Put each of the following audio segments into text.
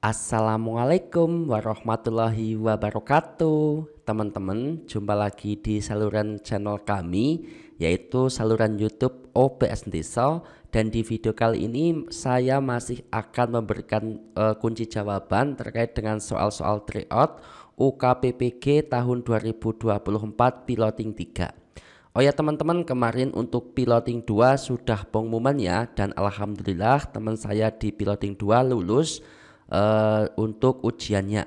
Assalamualaikum warahmatullahi wabarakatuh. Teman-teman, jumpa lagi di saluran channel kami, yaitu saluran YouTube OPS Desa. Dan di video kali ini saya masih akan memberikan kunci jawaban terkait dengan soal-soal tryout UKPPG tahun 2024 piloting 3. Oh ya teman-teman, kemarin untuk piloting 2 sudah pengumuman ya, dan alhamdulillah teman saya di piloting 2 lulus untuk ujiannya.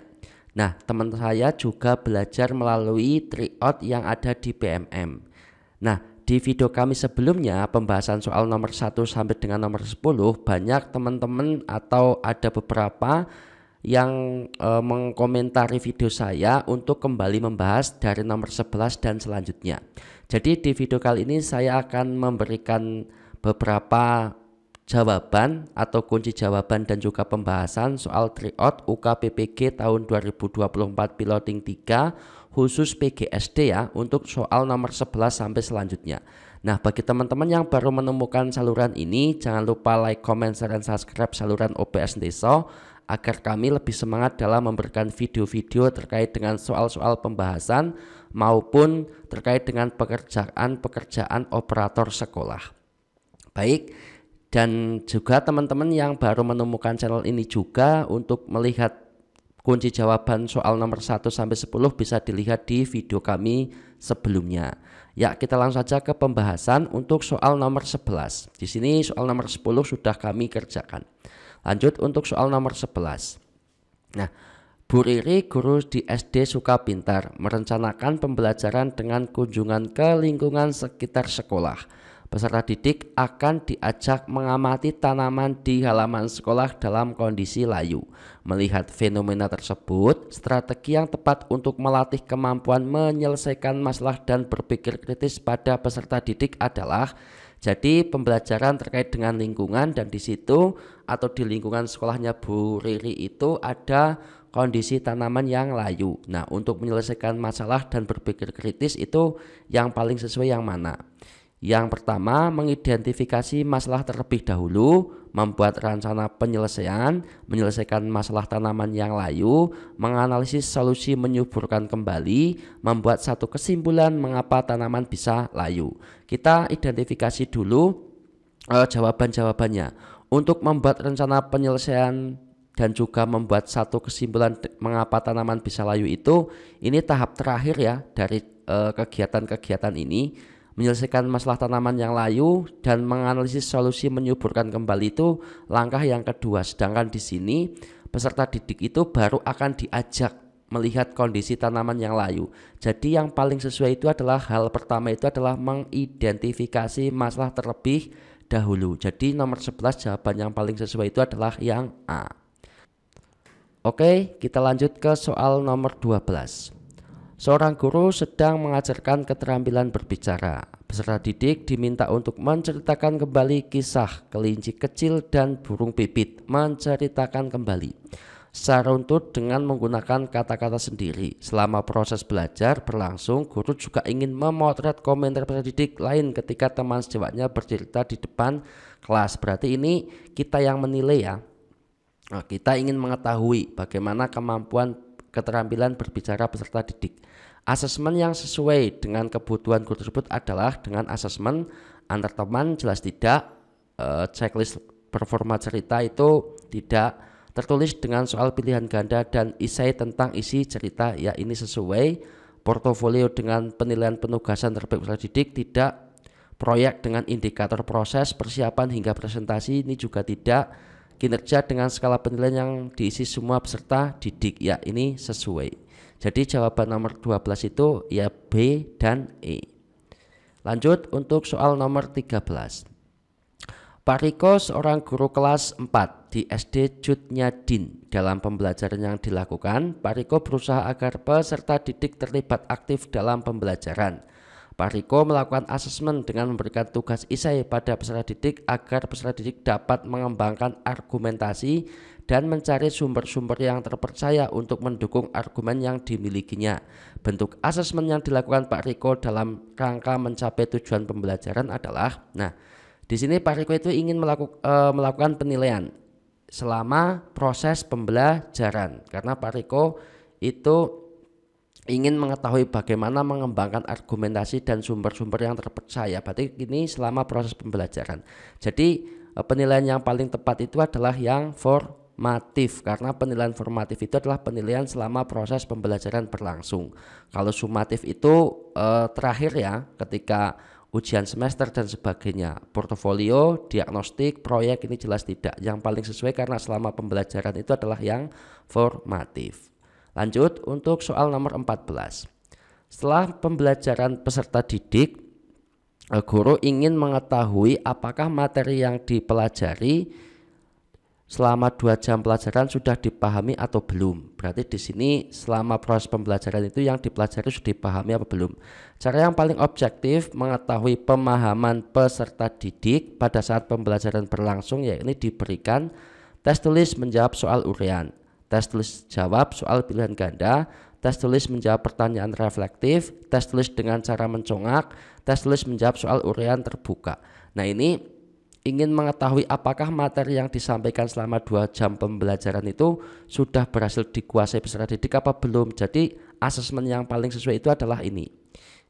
Nah, teman saya juga belajar melalui tryout yang ada di PMM. Nah, di video kami sebelumnya pembahasan soal nomor 1 sampai dengan nomor 10, banyak teman-teman atau ada beberapa yang mengkomentari video saya untuk kembali membahas dari nomor 11 dan selanjutnya. Jadi di video kali ini saya akan memberikan beberapa jawaban atau kunci jawaban dan juga pembahasan soal tryout UKPPG tahun 2024 piloting 3 khusus PGSD ya, untuk soal nomor 11 sampai selanjutnya. Nah, bagi teman-teman yang baru menemukan saluran ini, jangan lupa like, comment, share, dan subscribe saluran OPS Desa agar kami lebih semangat dalam memberikan video-video terkait dengan soal-soal pembahasan maupun terkait dengan pekerjaan operator sekolah. Baik, dan juga teman-teman yang baru menemukan channel ini juga untuk melihat kunci jawaban soal nomor 1 sampai 10 bisa dilihat di video kami sebelumnya. Ya, kita langsung saja ke pembahasan untuk soal nomor 11. Di sini soal nomor 10 sudah kami kerjakan. Lanjut untuk soal nomor 11. Nah, Bu Riri, guru di SD Sukapintar, merencanakan pembelajaran dengan kunjungan ke lingkungan sekitar sekolah. Peserta didik akan diajak mengamati tanaman di halaman sekolah dalam kondisi layu. Melihat fenomena tersebut, strategi yang tepat untuk melatih kemampuan menyelesaikan masalah dan berpikir kritis pada peserta didik adalah, jadi pembelajaran terkait dengan lingkungan, dan di situ atau di lingkungan sekolahnya Bu Riri itu ada kondisi tanaman yang layu. Nah, untuk menyelesaikan masalah dan berpikir kritis itu yang paling sesuai yang mana? Yang pertama, mengidentifikasi masalah terlebih dahulu, membuat rencana penyelesaian, menyelesaikan masalah tanaman yang layu, menganalisis solusi menyuburkan kembali, membuat satu kesimpulan mengapa tanaman bisa layu. Kita identifikasi dulu jawaban-jawabannya. Untuk membuat rencana penyelesaian dan juga membuat satu kesimpulan mengapa tanaman bisa layu itu, ini tahap terakhir ya dari kegiatan-kegiatan ini. Menyelesaikan masalah tanaman yang layu dan menganalisis solusi menyuburkan kembali itu langkah yang kedua. Sedangkan di sini peserta didik itu baru akan diajak melihat kondisi tanaman yang layu. Jadi yang paling sesuai itu adalah hal pertama itu adalah mengidentifikasi masalah terlebih dahulu. Jadi nomor 11 jawaban yang paling sesuai itu adalah yang A. Oke, kita lanjut ke soal nomor 12. Seorang guru sedang mengajarkan keterampilan berbicara. Peserta didik diminta untuk menceritakan kembali kisah kelinci kecil dan burung pipit. Menceritakan kembali secara runtut dengan menggunakan kata-kata sendiri. Selama proses belajar berlangsung, guru juga ingin memotret komentar peserta didik lain ketika teman sejawatnya bercerita di depan kelas. Berarti ini kita yang menilai ya. Nah, kita ingin mengetahui bagaimana kemampuan keterampilan berbicara peserta didik. Asesmen yang sesuai dengan kebutuhan guru tersebut adalah dengan asesmen antar teman jelas tidak, checklist performa cerita itu tidak, tertulis dengan soal pilihan ganda dan esai tentang isi cerita, ya ini sesuai. Portofolio dengan penilaian penugasan terbaik peserta didik tidak, proyek dengan indikator proses persiapan hingga presentasi ini juga tidak, kinerja dengan skala penilaian yang diisi semua peserta didik, ya ini sesuai. Jadi jawaban nomor 12 itu ya B dan E. Lanjut untuk soal nomor 13. Pak Riko, seorang guru kelas 4 di SD Cutnyadin. Dalam pembelajaran yang dilakukan, Pak Riko berusaha agar peserta didik terlibat aktif dalam pembelajaran. Pak Riko melakukan asesmen dengan memberikan tugas esai pada peserta didik agar peserta didik dapat mengembangkan argumentasi dan mencari sumber-sumber yang terpercaya untuk mendukung argumen yang dimilikinya. Bentuk asesmen yang dilakukan Pak Riko dalam rangka mencapai tujuan pembelajaran adalah, nah, di sini Pak Riko itu ingin melakukan penilaian. selama proses pembelajaran, karena Pak Riko itu ingin mengetahui bagaimana mengembangkan argumentasi dan sumber-sumber yang terpercaya. Berarti ini selama proses pembelajaran. Jadi penilaian yang paling tepat itu adalah yang formatif, karena penilaian formatif itu adalah penilaian selama proses pembelajaran berlangsung. Kalau sumatif itu terakhir ya, ketika ujian semester dan sebagainya, portofolio, diagnostik, proyek, ini jelas tidak. Yang paling sesuai karena selama pembelajaran itu adalah yang formatif. Lanjut untuk soal nomor 14. Setelah pembelajaran peserta didik, guru ingin mengetahui apakah materi yang dipelajari selama 2 jam pelajaran sudah dipahami atau belum. Berarti di sini selama proses pembelajaran itu yang dipelajari sudah dipahami atau belum. Cara yang paling objektif mengetahui pemahaman peserta didik pada saat pembelajaran berlangsung yakni diberikan tes tulis menjawab soal uraian, tes tulis jawab soal pilihan ganda, tes tulis menjawab pertanyaan reflektif, tes tulis dengan cara mencongak, tes tulis menjawab soal uraian terbuka. Nah, ini ingin mengetahui apakah materi yang disampaikan selama 2 jam pembelajaran itu sudah berhasil dikuasai peserta didik apa belum. Jadi asesmen yang paling sesuai itu adalah ini,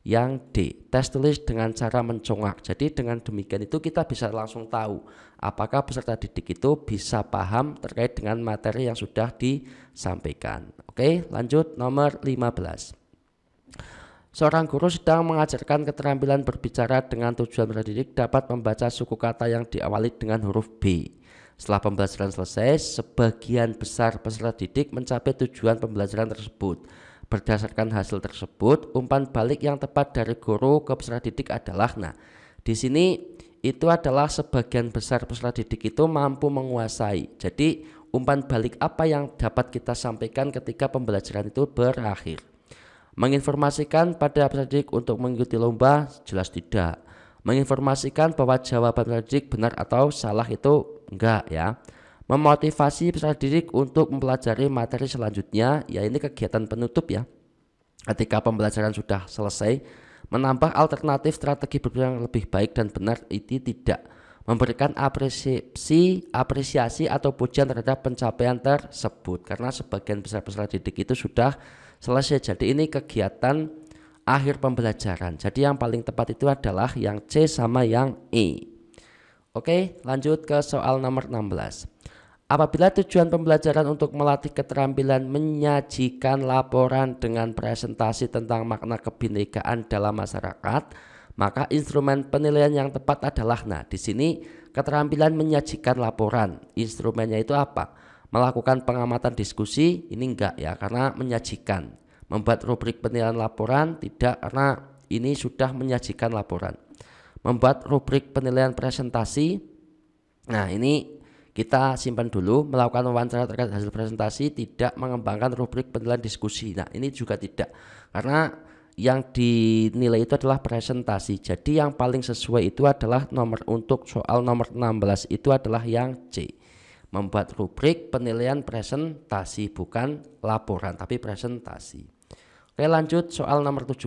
yang D, tes tulis dengan cara mencongak. Jadi dengan demikian itu kita bisa langsung tahu apakah peserta didik itu bisa paham terkait dengan materi yang sudah disampaikan. Oke, lanjut nomor 15. Seorang guru sedang mengajarkan keterampilan berbicara dengan tujuan peserta didik dapat membaca suku kata yang diawali dengan huruf B. Setelah pembelajaran selesai, sebagian besar peserta didik mencapai tujuan pembelajaran tersebut. Berdasarkan hasil tersebut, umpan balik yang tepat dari guru ke peserta didik adalah, nah, di sini itu adalah sebagian besar peserta didik itu mampu menguasai. Jadi umpan balik apa yang dapat kita sampaikan ketika pembelajaran itu berakhir? Menginformasikan pada peserta didik untuk mengikuti lomba, jelas tidak. Menginformasikan bahwa jawaban peserta didik benar atau salah itu enggak ya. Memotivasi peserta didik untuk mempelajari materi selanjutnya, ya ini kegiatan penutup ya. Ketika pembelajaran sudah selesai, menambah alternatif strategi berpikir yang lebih baik dan benar, itu tidak. Memberikan apresiasi atau pujian terhadap pencapaian tersebut, karena sebagian besar peserta didik itu sudah selesai. Jadi ini kegiatan akhir pembelajaran. Jadi yang paling tepat itu adalah yang C sama yang E. Oke, lanjut ke soal nomor 16. Apabila tujuan pembelajaran untuk melatih keterampilan menyajikan laporan dengan presentasi tentang makna kebinekaan dalam masyarakat, maka instrumen penilaian yang tepat adalah, nah, di sini keterampilan menyajikan laporan. Instrumennya itu apa? Melakukan pengamatan diskusi, ini enggak ya, karena menyajikan. Membuat rubrik penilaian laporan, tidak, karena ini sudah menyajikan laporan. Membuat rubrik penilaian presentasi, nah ini kita simpan dulu. Melakukan wawancara terkait hasil presentasi, tidak. Mengembangkan rubrik penilaian diskusi, nah ini juga tidak, karena yang dinilai itu adalah presentasi. Jadi yang paling sesuai itu adalah untuk soal nomor 16 itu adalah yang C. Membuat rubrik penilaian presentasi, bukan laporan tapi presentasi. Oke, lanjut soal nomor 17.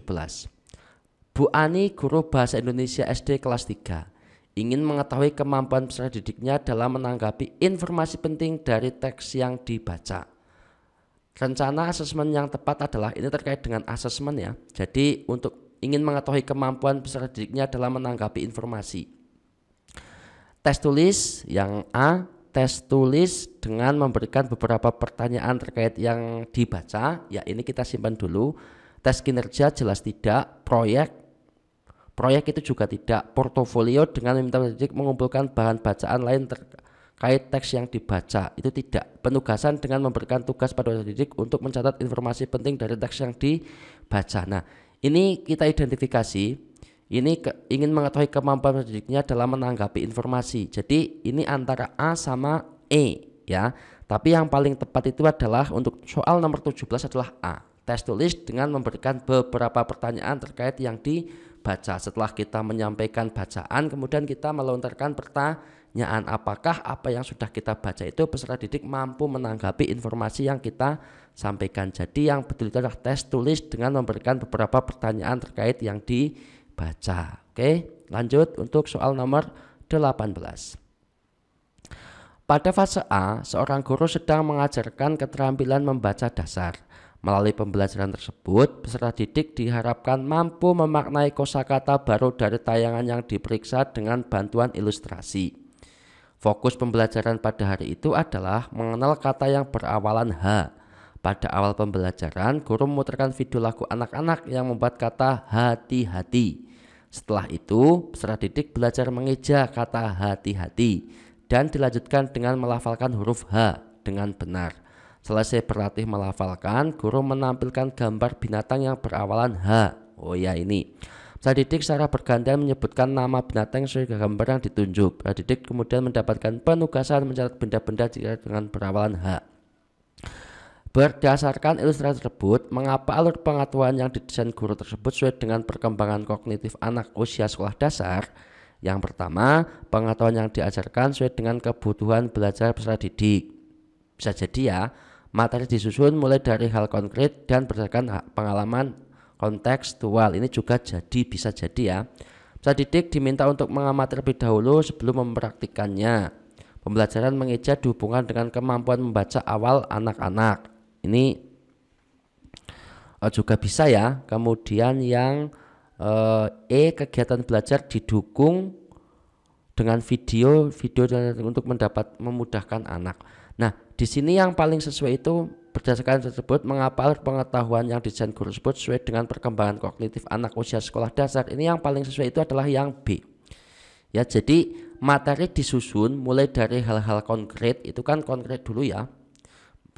Bu Ani, guru bahasa Indonesia SD kelas 3, ingin mengetahui kemampuan peserta didiknya dalam menanggapi informasi penting dari teks yang dibaca. Rencana asesmen yang tepat adalah, ini terkait dengan asesmen ya. Jadi untuk ingin mengetahui kemampuan peserta didiknya dalam menanggapi informasi. Tes tulis yang A, tes tulis dengan memberikan beberapa pertanyaan terkait yang dibaca, ya ini kita simpan dulu. Tes kinerja jelas tidak. Proyek itu juga tidak. Portofolio dengan meminta peserta didik mengumpulkan bahan bacaan lain terkait teks yang dibaca, itu tidak. Penugasan dengan memberikan tugas pada peserta didik untuk mencatat informasi penting dari teks yang dibaca. Nah, ini kita identifikasi. Ini ingin mengetahui kemampuan peserta didiknya dalam menanggapi informasi. Jadi ini antara A sama E ya. Tapi yang paling tepat itu adalah untuk soal nomor 17 adalah A. Tes tulis dengan memberikan beberapa pertanyaan terkait yang dibaca. Setelah kita menyampaikan bacaan, kemudian kita melontarkan pertanyaan, apakah apa yang sudah kita baca itu peserta didik mampu menanggapi informasi yang kita sampaikan. Jadi yang betul itu adalah tes tulis dengan memberikan beberapa pertanyaan terkait yang dibaca. Oke, lanjut untuk soal nomor 18. Pada fase A, seorang guru sedang mengajarkan keterampilan membaca dasar. Melalui pembelajaran tersebut, peserta didik diharapkan mampu memaknai kosakata baru dari tayangan yang diperiksa dengan bantuan ilustrasi. Fokus pembelajaran pada hari itu adalah mengenal kata yang berawalan H. Pada awal pembelajaran, guru memutarkan video lagu anak-anak yang membuat kata hati-hati. Setelah itu, peserta didik belajar mengeja kata hati-hati dan dilanjutkan dengan melafalkan huruf H dengan benar. Selesai berlatih melafalkan, guru menampilkan gambar binatang yang berawalan H. Oh ya, ini. Peserta didik secara bergantian menyebutkan nama binatang sesuai gambar yang ditunjuk. Peserta didik kemudian mendapatkan penugasan mencatat benda-benda dengan berawalan H. Berdasarkan ilustrasi tersebut, mengapa alur pengetahuan yang didesain guru tersebut sesuai dengan perkembangan kognitif anak usia sekolah dasar? Yang pertama, pengetahuan yang diajarkan sesuai dengan kebutuhan belajar peserta didik. Bisa jadi ya, materi disusun mulai dari hal konkret dan berdasarkan pengalaman kontekstual. Ini juga bisa jadi ya. Peserta didik diminta untuk mengamati terlebih dahulu sebelum mempraktikkannya. Pembelajaran mengeja dihubungkan dengan kemampuan membaca awal anak-anak. Ini juga bisa ya. Kemudian yang kegiatan belajar didukung dengan video untuk memudahkan anak. Nah, di sini yang paling sesuai itu berdasarkan tersebut, mengapa alur pengetahuan yang didesain guru tersebut sesuai dengan perkembangan kognitif anak usia sekolah dasar. Ini yang paling sesuai itu adalah yang B. Ya, jadi materi disusun mulai dari hal-hal konkret, itu kan konkret dulu ya.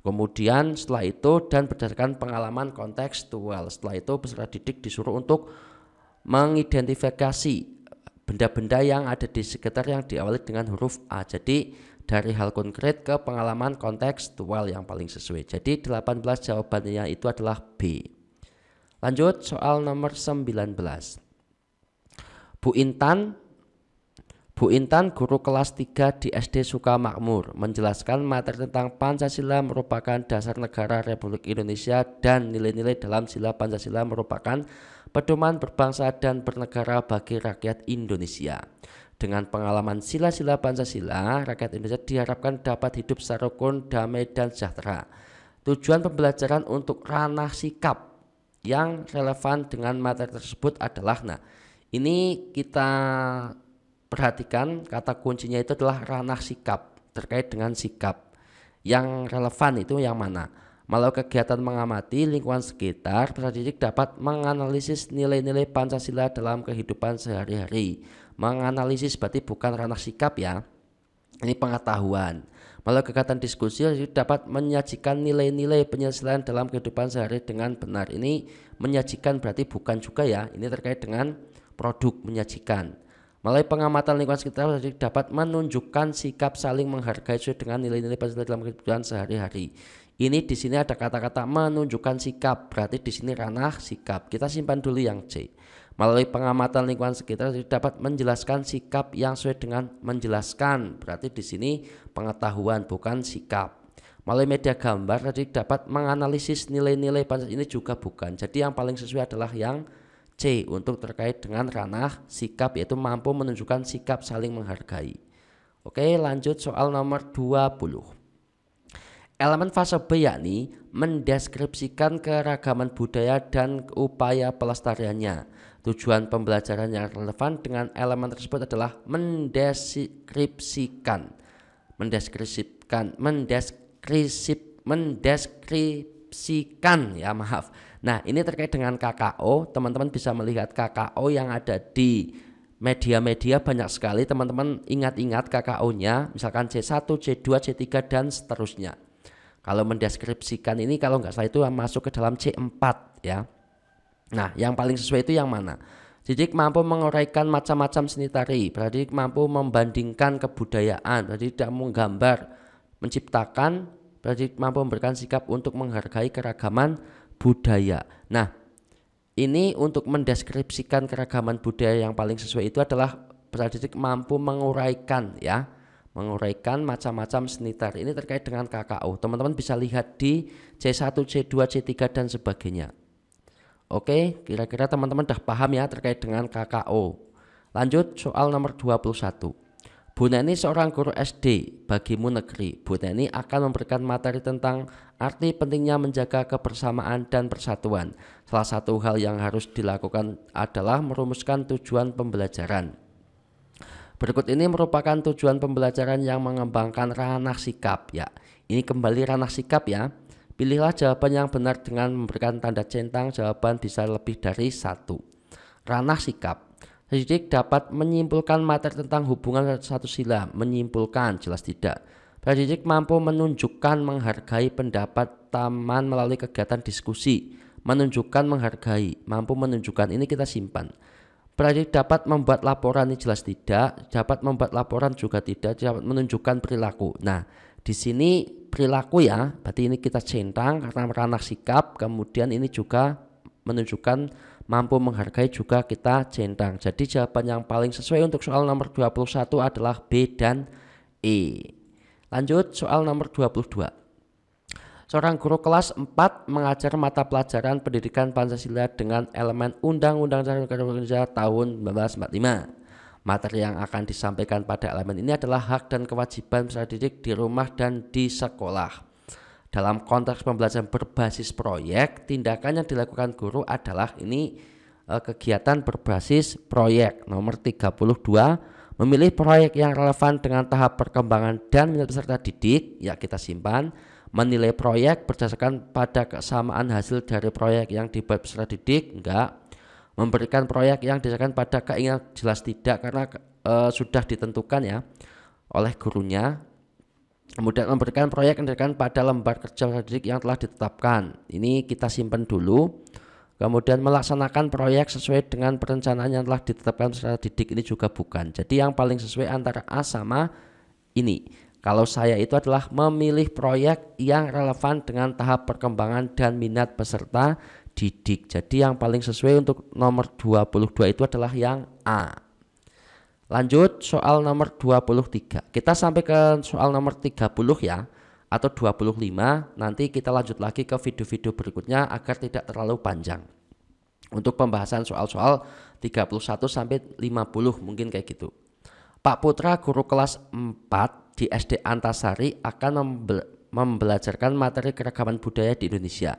Kemudian setelah itu dan berdasarkan pengalaman kontekstual. Setelah itu peserta didik disuruh untuk mengidentifikasi benda-benda yang ada di sekitar yang diawali dengan huruf A. Jadi dari hal konkret ke pengalaman kontekstual yang paling sesuai. Jadi 18 jawabannya itu adalah B. Lanjut soal nomor 19. Bu Intan, guru kelas 3 di SD Sukamakmur, menjelaskan materi tentang Pancasila merupakan dasar negara Republik Indonesia dan nilai-nilai dalam sila Pancasila merupakan pedoman berbangsa dan bernegara bagi rakyat Indonesia. Dengan pengalaman sila-sila Pancasila, rakyat Indonesia diharapkan dapat hidup secara rukun, damai, dan sejahtera. Tujuan pembelajaran untuk ranah sikap yang relevan dengan materi tersebut adalah, nah ini kita perhatikan kata kuncinya itu adalah ranah sikap, terkait dengan sikap. Yang relevan itu yang mana? Melalui kegiatan mengamati lingkungan sekitar, peserta didik dapat menganalisis nilai-nilai Pancasila dalam kehidupan sehari-hari. Menganalisis berarti bukan ranah sikap ya, ini pengetahuan. Melalui kegiatan diskusi dapat menyajikan nilai-nilai penyelesaian dalam kehidupan sehari dengan benar. Ini menyajikan berarti bukan juga ya, ini terkait dengan produk menyajikan. Melalui pengamatan lingkungan sekitar dapat menunjukkan sikap saling menghargai sesuai dengan nilai-nilai Pancasila dalam kehidupan sehari-hari. Ini di sini ada kata-kata menunjukkan sikap, berarti di sini ranah sikap. Kita simpan dulu yang C. Melalui pengamatan lingkungan sekitar dapat menjelaskan sikap yang sesuai dengan menjelaskan, berarti di sini pengetahuan bukan sikap. Melalui media gambar tadi dapat menganalisis nilai-nilai Pancasila, ini juga bukan. Jadi yang paling sesuai adalah yang C untuk terkait dengan ranah sikap, yaitu mampu menunjukkan sikap saling menghargai. Oke, lanjut soal nomor 20. Elemen fase B yakni mendeskripsikan keragaman budaya dan upaya pelestariannya. Tujuan pembelajaran yang relevan dengan elemen tersebut adalah mendeskripsikan ya, maaf. Nah, ini terkait dengan KKO. Teman-teman bisa melihat KKO yang ada di media-media banyak sekali. Teman-teman ingat-ingat KKO-nya, misalkan C1, C2, C3 dan seterusnya. Kalau mendeskripsikan ini kalau nggak salah itu masuk ke dalam C4 ya. Nah, yang paling sesuai itu yang mana? Didik mampu menguraikan macam-macam seni tari, berarti mampu membandingkan kebudayaan, berarti tidak menggambar, menciptakan, berarti mampu memberikan sikap untuk menghargai keragaman budaya. Nah, ini untuk mendeskripsikan keragaman budaya yang paling sesuai itu adalah didik mampu menguraikan ya, menguraikan macam-macam seni tari. Ini terkait dengan KKO. Teman-teman bisa lihat di C1, C2, C3 dan sebagainya. Oke, kira-kira teman-teman sudah paham ya terkait dengan KKO. Lanjut soal nomor 21. Bu Neni seorang guru SD bagimu negeri. Bu Neni akan memberikan materi tentang arti pentingnya menjaga kebersamaan dan persatuan. Salah satu hal yang harus dilakukan adalah merumuskan tujuan pembelajaran. Berikut ini merupakan tujuan pembelajaran yang mengembangkan ranah sikap. Ya, ini kembali ranah sikap ya. Pilihlah jawaban yang benar dengan memberikan tanda centang. Jawaban bisa lebih dari satu. Ranah sikap. Pendidik dapat menyimpulkan materi tentang hubungan satu sila. Menyimpulkan jelas tidak. Pendidik mampu menunjukkan menghargai pendapat teman melalui kegiatan diskusi. Menunjukkan menghargai, mampu menunjukkan, ini kita simpan. Pendidik dapat membuat laporan, ini jelas tidak. Dapat membuat laporan juga tidak. Dapat menunjukkan perilaku. Nah, di sini perilaku ya, berarti ini kita centang karena ranah sikap. Kemudian ini juga menunjukkan mampu menghargai juga kita centang. Jadi jawaban yang paling sesuai untuk soal nomor 21 adalah B dan E. Lanjut soal nomor 22. Seorang guru kelas 4 mengajar mata pelajaran pendidikan Pancasila dengan elemen Undang-Undang Dasar Negara Indonesia tahun 1945. Materi yang akan disampaikan pada elemen ini adalah hak dan kewajiban peserta didik di rumah dan di sekolah. Dalam konteks pembelajaran berbasis proyek, tindakan yang dilakukan guru adalah ini kegiatan berbasis proyek. Nomor 32, memilih proyek yang relevan dengan tahap perkembangan dan minat peserta didik. Ya, kita simpan. Menilai proyek berdasarkan pada kesamaan hasil dari proyek yang dibuat peserta didik. Enggak. Memberikan proyek yang didasarkan pada keinginan, jelas tidak karena sudah ditentukan ya oleh gurunya. Kemudian memberikan proyek yang didasarkan pada lembar kerja peserta didik yang telah ditetapkan. Ini kita simpan dulu. Kemudian melaksanakan proyek sesuai dengan perencanaan yang telah ditetapkan peserta didik, ini juga bukan. Jadi yang paling sesuai antara A sama ini. Kalau saya itu adalah memilih proyek yang relevan dengan tahap perkembangan dan minat peserta didik. Jadi yang paling sesuai untuk nomor 22 itu adalah yang A. Lanjut soal nomor 23. Kita sampai ke soal nomor 30 ya, atau 25. Nanti kita lanjut lagi ke video-video berikutnya agar tidak terlalu panjang. Untuk pembahasan soal-soal 31 sampai 50 mungkin kayak gitu. Pak Putra guru kelas 4 di SD Antasari akan membelajarkan materi keragaman budaya di Indonesia.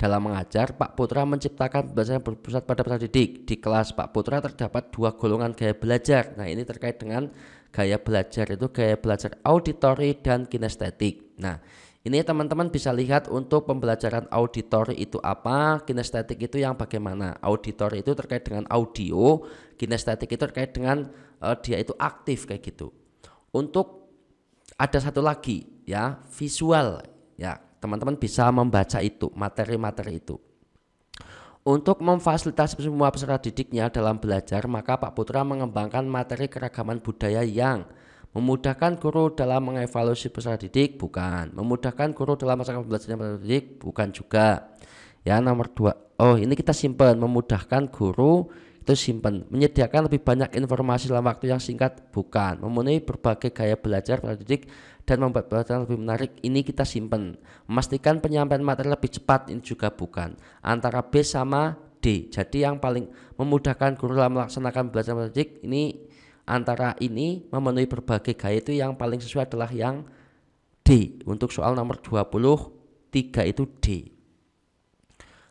Dalam mengajar, Pak Putra menciptakan pembelajaran berpusat pada peserta didik. Di kelas Pak Putra terdapat dua golongan gaya belajar. Nah, ini terkait dengan gaya belajar, itu gaya belajar auditori dan kinestetik. Nah, ini teman-teman bisa lihat untuk pembelajaran auditori itu apa, kinestetik itu yang bagaimana. Auditori itu terkait dengan audio, kinestetik itu terkait dengan dia itu aktif kayak gitu. Untuk ada satu lagi ya, visual ya. Teman-teman bisa membaca itu, materi-materi itu. Untuk memfasilitasi semua peserta didiknya dalam belajar, maka Pak Putra mengembangkan materi keragaman budaya yang memudahkan guru dalam mengevaluasi peserta didik, bukan. Memudahkan guru dalam melaksanakan pembelajaran peserta didik, bukan juga. Ya, nomor 2. Oh, ini kita simpan, memudahkan guru itu simpan. Menyediakan lebih banyak informasi dalam waktu yang singkat, bukan. Memenuhi berbagai gaya belajar peserta didik dan membuat pelajaran lebih menarik, ini kita simpan. Memastikan penyampaian materi lebih cepat, ini juga bukan. Antara B sama D. Jadi yang paling memudahkan guru dalam melaksanakan pembelajaran peserta didik, ini antara ini memenuhi berbagai gaya itu yang paling sesuai adalah yang D. Untuk soal nomor 23 itu D.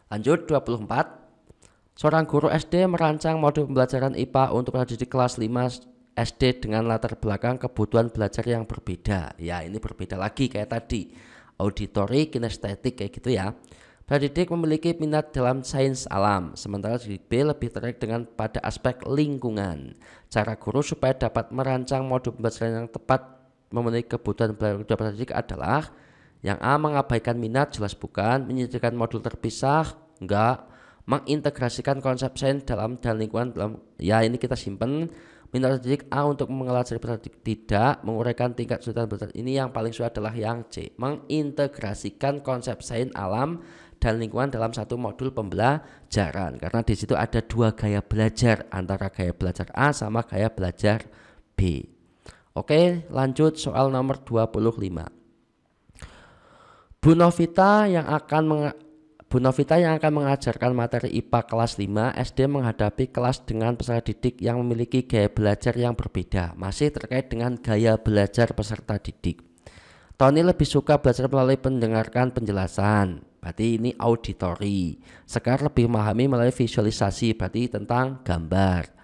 Lanjut 24. Seorang guru SD merancang modul pembelajaran IPA untuk peserta didik kelas 5 SD dengan latar belakang kebutuhan belajar yang berbeda. Ya, ini berbeda lagi kayak tadi. Auditori, kinestetik kayak gitu ya. Peserta didik memiliki minat dalam sains alam, sementara didik B lebih tertarik dengan pada aspek lingkungan. Cara guru supaya dapat merancang modul pembelajaran yang tepat memenuhi kebutuhan belajar peserta didik adalah yang A, mengabaikan minat, jelas bukan. Menyediakan modul terpisah, enggak. Mengintegrasikan konsep sains dalam dan lingkungan dalam, ya ini kita simpen. Minat didik A untuk mengelajari peserta didik tidak. Menguraikan tingkat kesulitan belajar, ini yang paling sulit adalah yang C. Mengintegrasikan konsep sains alam dan lingkungan dalam satu modul pembelajaran, karena di situ ada dua gaya belajar, antara gaya belajar A sama gaya belajar B. Oke, lanjut soal nomor 25. Bu Novita yang akan Bu Novita yang akan mengajarkan materi IPA kelas 5 SD menghadapi kelas dengan peserta didik yang memiliki gaya belajar yang berbeda. Masih terkait dengan gaya belajar peserta didik. Tony lebih suka belajar melalui mendengarkan penjelasan, berarti ini auditory. Sekar lebih memahami melalui visualisasi, berarti tentang gambar.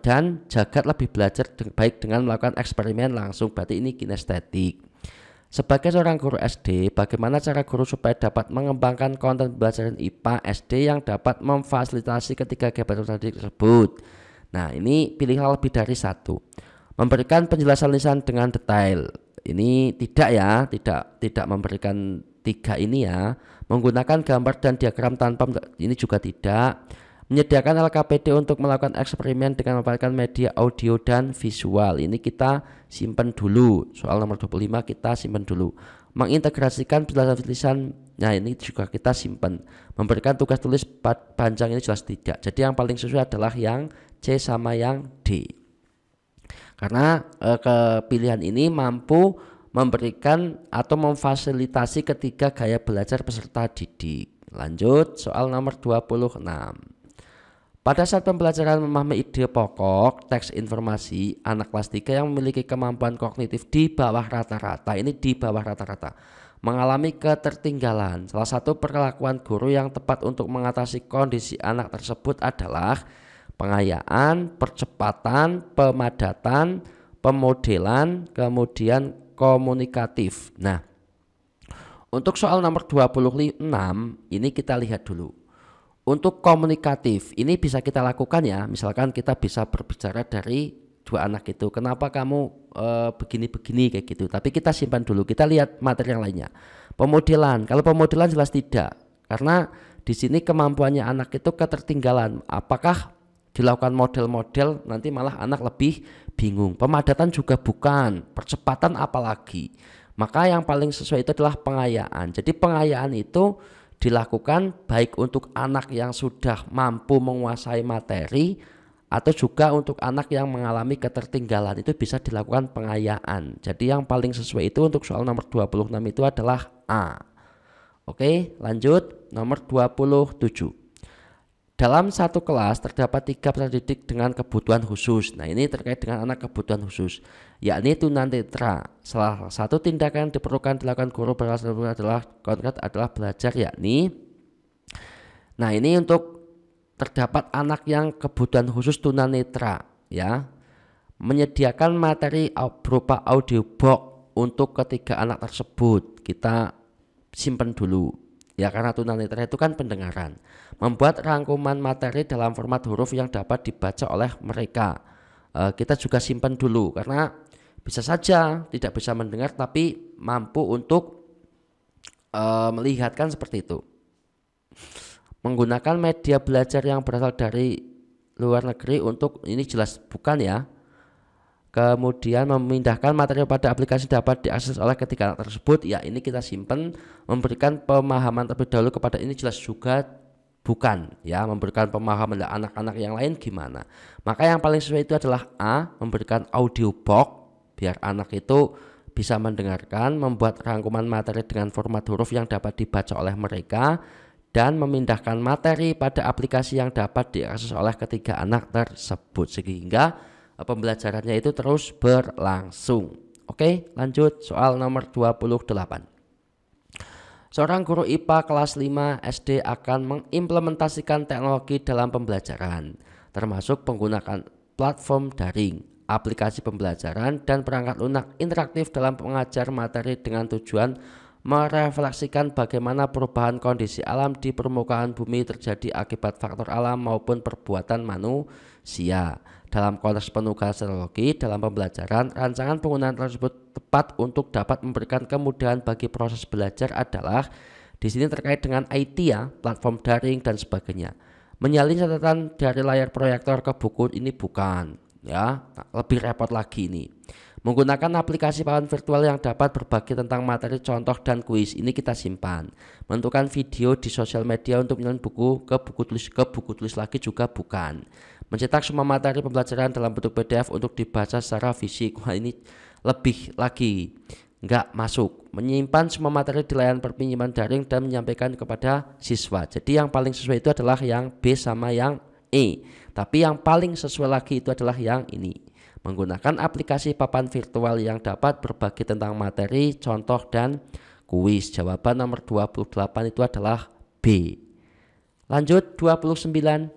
Dan Jagat lebih belajar baik dengan melakukan eksperimen langsung, berarti ini kinestetik. Sebagai seorang guru SD, bagaimana cara guru supaya dapat mengembangkan konten pembelajaran IPA SD yang dapat memfasilitasi ketiga gaya belajar tersebut? Nah, ini pilihlah lebih dari satu. Memberikan penjelasan lisan dengan detail. Ini tidak ya, tidak memberikan tiga ini ya. Menggunakan gambar dan diagram tanpa, ini juga tidak. Menyediakan LKPD untuk melakukan eksperimen dengan memanfaatkan media audio dan visual. Ini kita simpan dulu. Soal nomor 25 kita simpan dulu. Mengintegrasikan penjelasan lisan. Nah, ini juga kita simpan. Memberikan tugas tulis panjang, ini jelas tidak. Jadi yang paling sesuai adalah yang C sama yang D. Karena kepilihan ini mampu memberikan atau memfasilitasi ketiga gaya belajar peserta didik. Lanjut soal nomor 26. Pada saat pembelajaran memahami ide pokok teks informasi, anak kelas 3 yang memiliki kemampuan kognitif di bawah rata-rata, ini di bawah rata-rata, mengalami ketertinggalan. Salah satu perlakuan guru yang tepat untuk mengatasi kondisi anak tersebut adalah pengayaan, percepatan, pemadatan, pemodelan, kemudian komunikatif. Nah, untuk soal nomor 26 ini kita lihat dulu. Untuk komunikatif ini bisa kita lakukan ya, misalkan kita bisa berbicara dari dua anak itu, kenapa kamu begini-begini kayak gitu. Tapi kita simpan dulu, kita lihat materi yang lainnya. Pemodelan, kalau pemodelan jelas tidak, karena di sini kemampuannya anak itu ketertinggalan. Apakah dilakukan model-model nanti malah anak lebih bingung. Pemadatan juga bukan, percepatan apalagi. Maka yang paling sesuai itu adalah pengayaan. Jadi pengayaan itu dilakukan baik untuk anak yang sudah mampu menguasai materi atau juga untuk anak yang mengalami ketertinggalan, itu bisa dilakukan pengayaan. Jadi yang paling sesuai itu untuk soal nomor 26 itu adalah A. Oke, lanjut nomor 27. Dalam satu kelas terdapat 3 peserta didik dengan kebutuhan khusus. Nah, ini terkait dengan anak kebutuhan khusus, yakni tunanetra. Salah satu tindakan yang diperlukan dilakukan guru adalah belajar, yakni. Nah, ini untuk terdapat anak yang kebutuhan khusus tunanetra, ya. Menyediakan materi berupa audiobook untuk ketiga anak tersebut. Kita simpan dulu. Ya, karena tunanetra itu kan pendengaran. Membuat rangkuman materi dalam format huruf yang dapat dibaca oleh mereka. Kita juga simpan dulu, karena bisa saja tidak bisa mendengar tapi mampu untuk melihatkan seperti itu. Menggunakan media belajar yang berasal dari luar negeri untuk, ini jelas bukan ya. Kemudian memindahkan materi pada aplikasi dapat diakses oleh ketiga anak tersebut, ya ini kita simpan. Memberikan pemahaman terlebih dahulu kepada, ini jelas juga bukan ya. Memberikan pemahaman anak-anak yang lain gimana. Maka yang paling sesuai itu adalah A, memberikan audiobook biar anak itu bisa mendengarkan, membuat rangkuman materi dengan format huruf yang dapat dibaca oleh mereka, dan memindahkan materi pada aplikasi yang dapat diakses oleh ketiga anak tersebut sehingga pembelajarannya itu terus berlangsung. Oke, lanjut soal nomor 28. Seorang guru IPA kelas 5 SD akan mengimplementasikan teknologi dalam pembelajaran, termasuk menggunakan platform daring, aplikasi pembelajaran, dan perangkat lunak interaktif dalam mengajar materi dengan tujuan merefleksikan bagaimana perubahan kondisi alam di permukaan bumi terjadi akibat faktor alam maupun perbuatan manusia. Dalam konteks penugasan teknologi dalam pembelajaran, rancangan penggunaan tersebut tepat untuk dapat memberikan kemudahan bagi proses belajar adalah di sini terkait dengan IT ya, platform daring dan sebagainya. Menyalin catatan dari layar proyektor ke buku, ini bukan ya, lebih repot lagi ini. Menggunakan aplikasi papan virtual yang dapat berbagi tentang materi, contoh, dan kuis, ini kita simpan. Menentukan video di sosial media untuk menyalin buku ke buku tulis lagi juga bukan. Mencetak semua materi pembelajaran dalam bentuk PDF untuk dibaca secara fisik, wah ini lebih lagi nggak masuk. Menyimpan semua materi di layanan perpinjaman daring dan menyampaikan kepada siswa. Jadi yang paling sesuai itu adalah yang B sama yang E. Tapi yang paling sesuai lagi itu adalah yang ini. Menggunakan aplikasi papan virtual yang dapat berbagi tentang materi, contoh, dan kuis. Jawaban nomor 28 itu adalah B. Lanjut 29.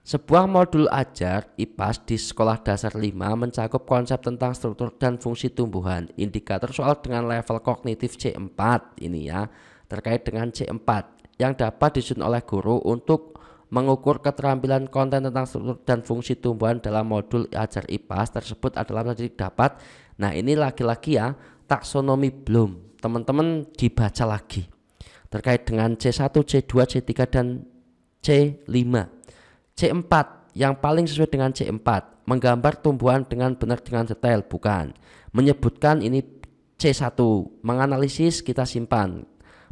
Sebuah modul ajar IPAS di sekolah dasar 5 mencakup konsep tentang struktur dan fungsi tumbuhan. Indikator soal dengan level kognitif C4 ini ya, terkait dengan C4 yang dapat disusun oleh guru untuk mengukur keterampilan konten tentang struktur dan fungsi tumbuhan dalam modul ajar IPAS tersebut adalah tadi dapat. Nah, ini lagi-lagi ya, taksonomi belum. Teman-teman dibaca lagi. Terkait dengan C1, C2, C3 dan C5. C4 yang paling sesuai dengan C4, menggambar tumbuhan dengan benar dengan detail, bukan. Menyebutkan ini C1, menganalisis kita simpan.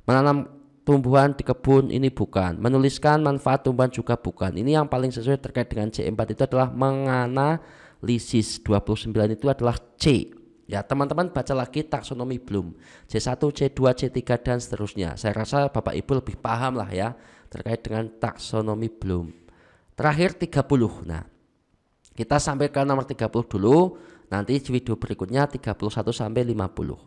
Menanam tumbuhan di kebun ini bukan. Menuliskan manfaat tumbuhan juga bukan. Ini yang paling sesuai terkait dengan C4 itu adalah menganalisis. 29 itu adalah C. Ya, teman-teman baca lagi taksonomi belum. C1, C2, C3 dan seterusnya. Saya rasa Bapak Ibu lebih paham lah ya terkait dengan taksonomi belum. Terakhir 30. Nah, kita sampai ke nomor 30 dulu. Nanti di video berikutnya 31 sampai 50.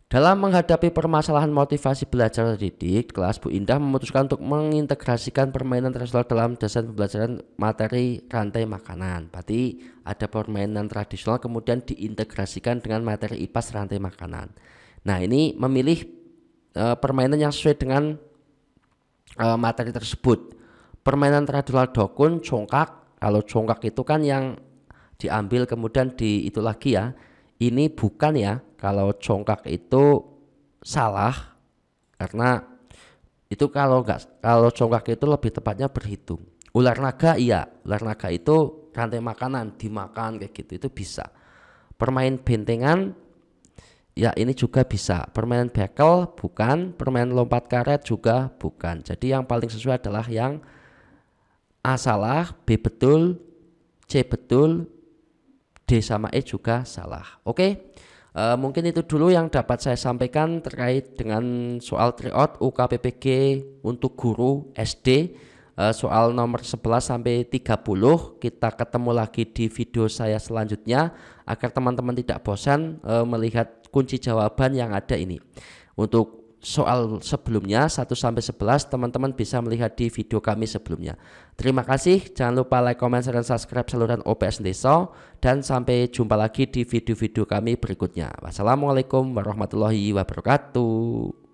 Dalam menghadapi permasalahan motivasi belajar didik, kelas Bu Indah memutuskan untuk mengintegrasikan permainan tradisional dalam desain pembelajaran materi rantai makanan. Berarti ada permainan tradisional kemudian diintegrasikan dengan materi IPAS rantai makanan. Nah, ini memilih permainan yang sesuai dengan materi tersebut. Permainan tradisional dokun, congkak. Kalau congkak itu kan yang diambil kemudian itu lagi ya. Ini bukan ya. Kalau congkak itu salah karena itu kalau congkak itu lebih tepatnya berhitung. Ular naga iya, ular naga itu rantai makanan dimakan kayak gitu, itu bisa. Permain bentengan ya ini juga bisa. Permainan bekel bukan, permainan lompat karet juga bukan. Jadi yang paling sesuai adalah yang A salah, B betul, C betul, D sama E juga salah. Oke, mungkin itu dulu yang dapat saya sampaikan terkait dengan soal tryout UKPPG untuk guru SD, soal nomor 11 sampai 30. Kita ketemu lagi di video saya selanjutnya agar teman-teman tidak bosan melihat kunci jawaban yang ada ini. Untuk soal sebelumnya 1 sampai 11 teman-teman bisa melihat di video kami sebelumnya. Terima kasih, jangan lupa like, comment, share, dan subscribe saluran OPS Desa, dan sampai jumpa lagi di video-video kami berikutnya. Wassalamualaikum warahmatullahi wabarakatuh.